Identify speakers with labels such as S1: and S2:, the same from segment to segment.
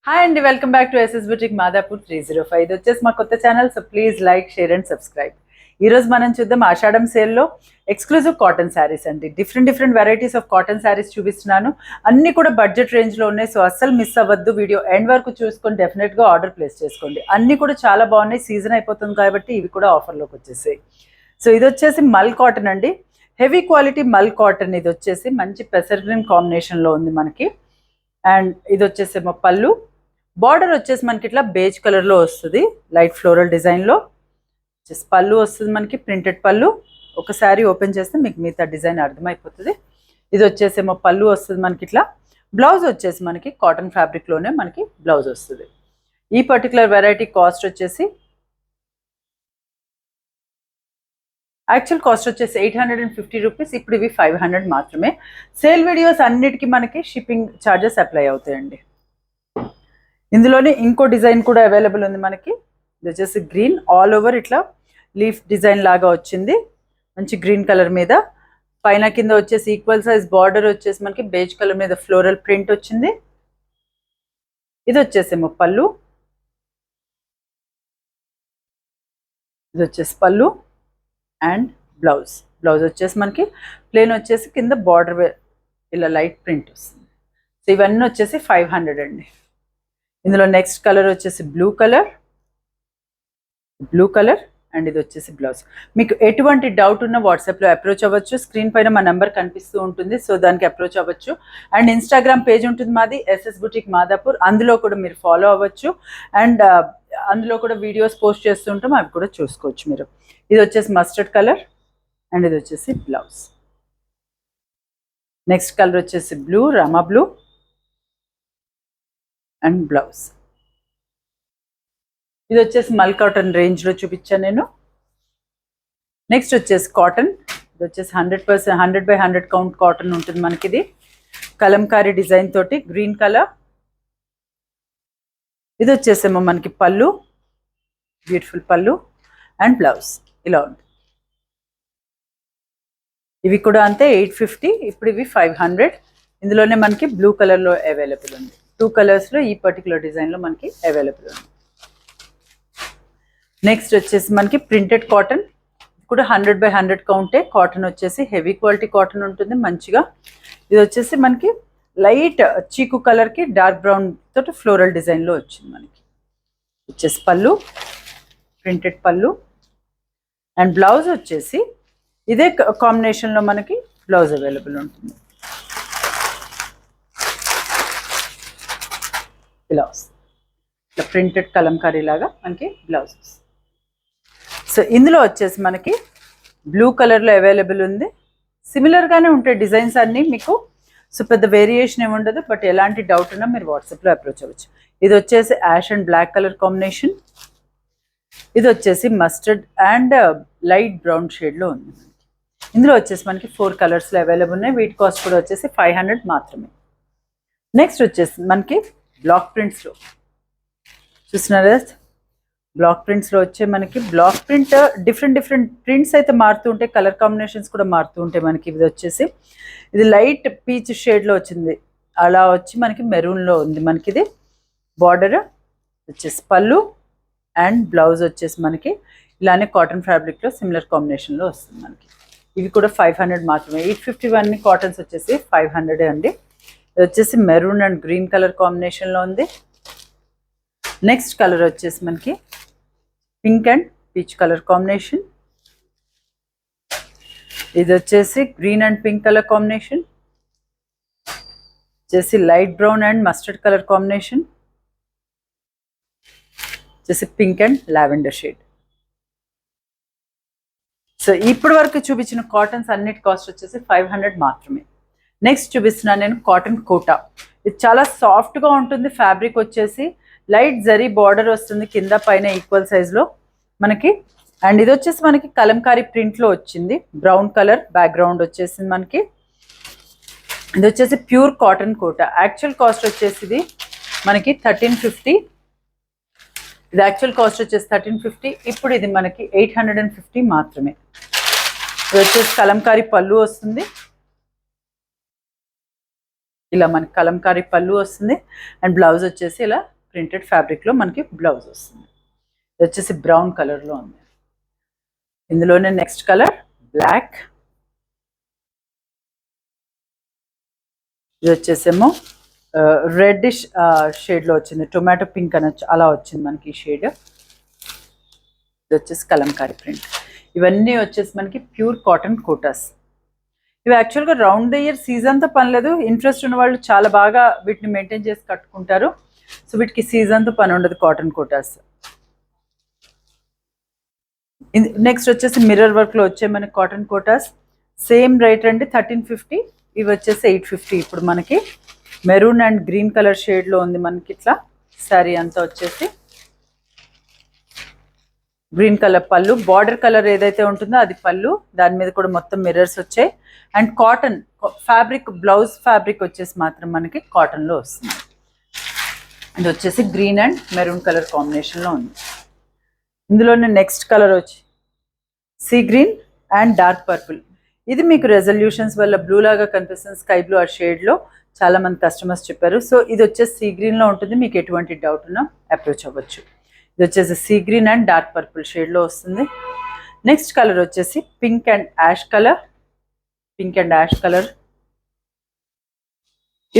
S1: Hi అండి, welcome back to SS boutique Madhapur 305. ఇది వచ్చేసి మా కొత్త channel. So please like, share and subscribe. ఈరోజు మనం చూద్దాం ఆషాఢం సేల్లో ఎక్స్క్లూజివ్ కాటన్ శారీస్ అండి. Different varieties of cotton sarees చూపిస్తున్నాను. అన్నీ కూడా బడ్జెట్ రేంజ్లో ఉన్నాయి. సో అస్సలు మిస్ అవ్వద్దు. వీడియో ఎండ్ వరకు చూసుకొని డెఫినెట్గా ఆర్డర్ ప్లేస్ చేసుకోండి. అన్నీ కూడా చాలా బాగున్నాయి. సీజన్ అయిపోతుంది కాబట్టి ఇవి కూడా ఆఫర్లోకి వచ్చేసాయి. సో ఇది వచ్చేసి మల్ కాటన్ అండి. హెవీ క్వాలిటీ మల్ కాటన్. ఇది వచ్చేసి మంచి పెసర్ గ్రీన్ కాంబినేషన్లో ఉంది మనకి. అండ్ ఇది వచ్చేసేమో పళ్ళు. బార్డర్ వచ్చేసి మనకి ఇట్లా బేజ్ కలర్లో వస్తుంది, లైట్ ఫ్లోరల్ డిజైన్లో. పళ్ళు వస్తుంది మనకి, ప్రింటెడ్ పళ్ళు. ఒకసారి ఓపెన్ చేస్తే మీకు మిగతా డిజైన్ అర్థమైపోతుంది. ఇది వచ్చేసేమో పళ్ళు వస్తుంది మనకి ఇట్లా. బ్లౌజ్ వచ్చేసి మనకి కాటన్ ఫ్యాబ్రిక్లోనే మనకి బ్లౌజ్ వస్తుంది. ఈ పర్టికులర్ వెరైటీ కాస్ట్ వచ్చేసి యాక్చువల్ కాస్ట్ వచ్చేసి 850 రూపీస్. ఇప్పుడు ఇవి 500 మాత్రమే. సేల్ వీడియోస్ అన్నిటికీ మనకి షిప్పింగ్ ఛార్జెస్ అప్లై అవుతాయండి. ఇందులోనే ఇంకో డిజైన్ కూడా అవైలబుల్ ఉంది మనకి. ఇది వచ్చేసి గ్రీన్ ఆల్ ఓవర్ ఇట్లా లీఫ్ డిజైన్ లాగా వచ్చింది, మంచి గ్రీన్ కలర్ మీద. పైన కింద వచ్చేసి ఈక్వల్ సైజ్ బార్డర్ వచ్చేసి మనకి బేజ్ కలర్ మీద ఫ్లోరల్ ప్రింట్ వచ్చింది. ఇది వచ్చేసేమో పళ్ళు. ఇది వచ్చేసి పళ్ళు అండ్ బ్లౌజ్. బ్లౌజ్ వచ్చేసి మనకి ప్లెయిన్ వచ్చేసి కింద బార్డర్ ఇలా లైట్ ప్రింట్ వస్తుంది. సో ఇవన్నీ వచ్చేసి 500 అండి. ఇందులో నెక్స్ట్ కలర్ వచ్చేసి బ్లూ కలర్ అండ్ ఇది వచ్చేసి బ్లౌజ్. మీకు ఎటువంటి డౌట్ ఉన్న వాట్సాప్లో అప్రోచ్ అవ్వచ్చు. స్క్రీన్ పైన మా నెంబర్ కనిపిస్తూ ఉంటుంది, సో దానికి అప్రోచ్ అవ్వచ్చు. అండ్ ఇన్స్టాగ్రామ్ పేజ్ ఉంటుంది మాది, ఎస్ఎస్ బుటిక్ మాదాపూర్. అందులో కూడా మీరు ఫాలో అవ్వచ్చు. అండ్ అందులో కూడా వీడియోస్ పోస్ట్ చేస్తుంటాం, అవి కూడా చూసుకోవచ్చు మీరు. ఇది వచ్చేసి మస్టర్డ్ కలర్ అండ్ ఇది వచ్చేసి బ్లౌజ్. నెక్స్ట్ కలర్ వచ్చేసి blue, Rama blue and blouse. ఇది వచ్చేసి మల్ కాటన్ రేంజ్లో చూపించాను నేను. నెక్స్ట్ వచ్చేసి కాటన్. ఇది వచ్చేసి 100% 100/100 కౌంట్ కాటన్ ఉంటుంది మనకి. ఇది కలంకారీ డిజైన్ తోటి గ్రీన్ కలర్. ఇది వచ్చేసేమో మనకి పళ్ళు, బ్యూటిఫుల్ పళ్ళు అండ్ బ్లౌజ్ ఇలా ఉంటుంది. ఇవి కూడా అంతే 850. ఇప్పుడు ఇవి 500. ఇందులోనే మనకి బ్లూ కలర్లో అవైలబుల్ ఉంది. 2 కలర్స్లో ఈ పర్టికులర్ డిజైన్లో మనకి అవైలబుల్ ఉంది. నెక్స్ట్ వచ్చేసి మనకి ప్రింటెడ్ కాటన్ కూడా 100/100 కౌంటే. కాటన్ వచ్చేసి హెవీ క్వాలిటీ కాటన్ ఉంటుంది మంచిగా. ఇది వచ్చేసి మనకి లైట్ చీకు కలర్కి డార్క్ బ్రౌన్ తోటి ఫ్లోరల్ డిజైన్లో వచ్చింది మనకి. వచ్చేసి పళ్ళు, ప్రింటెడ్ పళ్ళు అండ్ బ్లౌజ్ వచ్చేసి ఇదే కాంబినేషన్లో మనకి బ్లౌజ్ అవైలబుల్ ఉంటుంది. బ్లౌజ్ ఇట్లా ప్రింటెడ్ కలంకారీ లాగా మనకి బ్లౌజ్. సో ఇందులో వచ్చేసి మనకి బ్లూ కలర్లో అవైలబుల్ ఉంది. సిమిలర్గానే ఉంటాయి డిజైన్స్ అన్నీ మీకు. సో పెద్ద వేరియేషన్ ఏమి ఉండదు, బట్ ఎలాంటి డౌట్ ఉన్నా మీరు వాట్సాప్లో అప్రోచ్ అవ్వచ్చు. ఇది వచ్చేసి ash and black colour combination. ఇది వచ్చేసి మస్టర్డ్ అండ్ లైట్ బ్రౌన్ షేడ్లో ఉంది. ఇందులో వచ్చేసి మనకి 4 కలర్స్లో అవైలబుల్ ఉన్నాయి. వీటి కాస్ట్ కూడా వచ్చేసి 500 మాత్రమే. నెక్స్ట్ వచ్చేసి మనకి బ్లాక్ ప్రింట్స్లో చూస్తున్నారా. బ్లాక్ ప్రింట్స్లో వచ్చే మనకి బ్లాక్ ప్రింట్ డిఫరెంట్ ప్రింట్స్ అయితే మారుతూ ఉంటాయి, కలర్ కాంబినేషన్స్ కూడా మారుతూ ఉంటాయి మనకి. ఇది వచ్చేసి ఇది లైట్ పీచ్ షేడ్లో వచ్చింది, అలా వచ్చి మనకి మెరూన్లో ఉంది మనకి. ఇది బార్డర్ వచ్చేసి పళ్ళు అండ్ బ్లౌజ్ వచ్చేసి మనకి ఇలానే కాటన్ ఫ్యాబ్రిక్లో సిమిలర్ కాంబినేషన్లో వస్తుంది మనకి. ఇవి కూడా 500 మాత్రమే. 851 కాటన్స్ వచ్చేసి 500 అండి. ఇది వచ్చేసి మెరూన్ అండ్ గ్రీన్ కలర్ కాంబినేషన్లో ఉంది. నెక్స్ట్ కలర్ వచ్చేసి మనకి pink and peach colour combination. ఇది వచ్చేసి green and pink colour combination. వచ్చేసి light brown and mustard colour combination. వచ్చేసి pink and lavender shade. So ఇప్పటి వరకు చూపించిన కాటన్స్ అన్నిటి కాస్ట్ వచ్చేసి 500 మాత్రమే. నెక్స్ట్ చూపిస్తున్నాను నేను కాటన్ కోటా. ఇది చాలా సాఫ్ట్గా ఉంటుంది. ఫ్యాబ్రిక్ వచ్చేసి లైట్ జరీ బార్డర్ వస్తుంది కింద పైన ఈక్వల్ సైజ్లో మనకి. అండ్ ఇది వచ్చేసి మనకి కలంకారీ ప్రింట్లో వచ్చింది, బ్రౌన్ కలర్ బ్యాక్గ్రౌండ్ వచ్చేసింది మనకి. ఇది వచ్చేసి pure cotton Kota. Actual cost వచ్చేసి ఇది మనకి 1350. ఇది యాక్చువల్ కాస్ట్ వచ్చేసి 1350. ఇప్పుడు ఇది మనకి 850 మాత్రమే. ఇది వచ్చేసి కలంకారీ పళ్ళు వస్తుంది. ఇలా మనకి కలంకారీ పళ్ళు వస్తుంది అండ్ బ్లౌజ్ వచ్చేసి ఇలా ప్రింటెడ్ ఫ్యాబ్రిక్లో మనకి బ్లౌజ్ వస్తుంది. ఇది వచ్చేసి బ్రౌన్ కలర్లో ఉంది. ఇందులోనే నెక్స్ట్ కలర్ బ్లాక్. ఇది వచ్చేసేమో రెడ్డిష్ షేడ్లో వచ్చింది, టొమాటో పింక్ అనొచ్చు అలా వచ్చింది మనకి ఈ షేడ్. ఇది వచ్చేసి కలంకారీ ప్రింట్. ఇవన్నీ వచ్చేసి మనకి ప్యూర్ కాటన్ కోటాస్. ఇవి యాక్చువల్గా రౌండ్ ద ఇయర్ సీజన్తో పని లేదు. ఇంట్రెస్ట్ ఉన్న వాళ్ళు చాలా బాగా వీటిని మెయింటైన్ చేసి కట్టుకుంటారు. సో వీటికి సీజన్తో పని ఉండదు కాటన్ కోటాస్. నెక్స్ట్ వచ్చేసి మిర్రర్ వర్క్లో వచ్చే మనకి కాటన్ కోటాస్. సేమ్ రేట్ అండి 1350. ఇవి వచ్చేసి 850. ఇప్పుడు మనకి మెరూన్ అండ్ గ్రీన్ కలర్ షేడ్లో ఉంది మనకి ఇట్లా శారీ అంతా వచ్చేసి. గ్రీన్ కలర్ పళ్ళు, బార్డర్ కలర్ ఏదైతే ఉంటుందో అది పళ్ళు, దాని మీద కూడా మొత్తం మిర్రర్స్ వచ్చాయి. And cotton fabric, blouse fabric వచ్చేసి మాత్రం మనకి కాటన్లో వస్తుంది. ఇది వచ్చేసి గ్రీన్ అండ్ మెరూన్ కలర్ కాంబినేషన్లో ఉంది. ఇందులోనే నెక్స్ట్ కలర్ వచ్చి sea green and dark purple. ఇది మీకు రెజల్యూషన్స్ వల్ల బ్లూ లాగా కనిపిస్తుంది, స్కై బ్లూ ఆ షేడ్లో చాలా మంది కస్టమర్స్ చెప్పారు. సో ఇది వచ్చేసి సీ గ్రీన్లో ఉంటుంది. మీకు ఎటువంటి డౌట్ ఉన్నా అప్రోచ్ అవ్వచ్చు. ఇది వచ్చేసి sea green and dark purple షేడ్లో వస్తుంది. నెక్స్ట్ కలర్ వచ్చేసి పింక్ అండ్ యాష్ కలర్.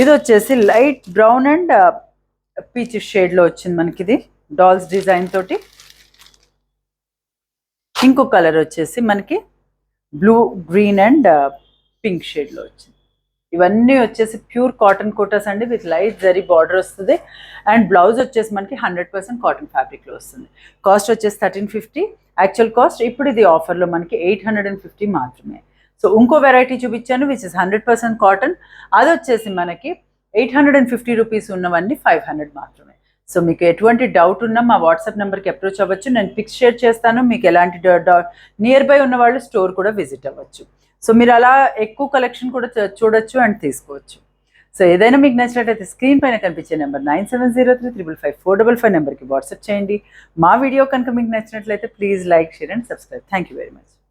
S1: ఇది వచ్చేసి లైట్ బ్రౌన్ అండ్ పీచ్ షేడ్లో వచ్చింది మనకి. ఇది డాల్స్ డిజైన్ తోటి. ఇంకో కలర్ వచ్చేసి మనకి బ్లూ, గ్రీన్ అండ్ పింక్ షేడ్లో వచ్చింది. ఇవన్నీ వచ్చేసి ప్యూర్ కాటన్ కోటాస్ అండి, విత్ లైట్ జరీ బార్డర్ వస్తుంది. అండ్ బ్లౌజ్ వచ్చేసి మనకి 100% కాటన్ ఫ్యాబ్రిక్లో వస్తుంది. కాస్ట్ వచ్చేసి 1350 యాక్చువల్ కాస్ట్. ఇప్పుడు ఇది ఆఫర్లో మనకి 850 మాత్రమే. సో ఇంకో వెరైటీ చూపించాను విచ్ ఇస్ 100% కాటన్. అది వచ్చేసి మనకి 850 రూపీస్ ఉన్నవన్నీ 500 మాత్రమే. సో మీకు ఎటువంటి డౌట్ ఉన్నా మా వాట్సాప్ నెంబర్కి అప్రోచ్ అవ్వచ్చు. నేను పిక్స్ షేర్ చేస్తాను. మీకు ఎలాంటి నియర్ బై ఉన్న వాళ్ళు స్టోర్ కూడా విజిట్ అవ్వచ్చు. సో మీరు అలా ఎక్కువ కలెక్షన్ కూడా చూడొచ్చు అండ్ తీసుకోవచ్చు. సో ఏదైనా మీకు నచ్చినట్లయితే స్క్రీన్ పైన కనిపించే నెంబర్ 9703555455 నెంబర్కి వాట్సాప్ చేయండి. మా వీడియో కనుక మీకు నచ్చినట్లయితే please like, share and subscribe. Thank you very much.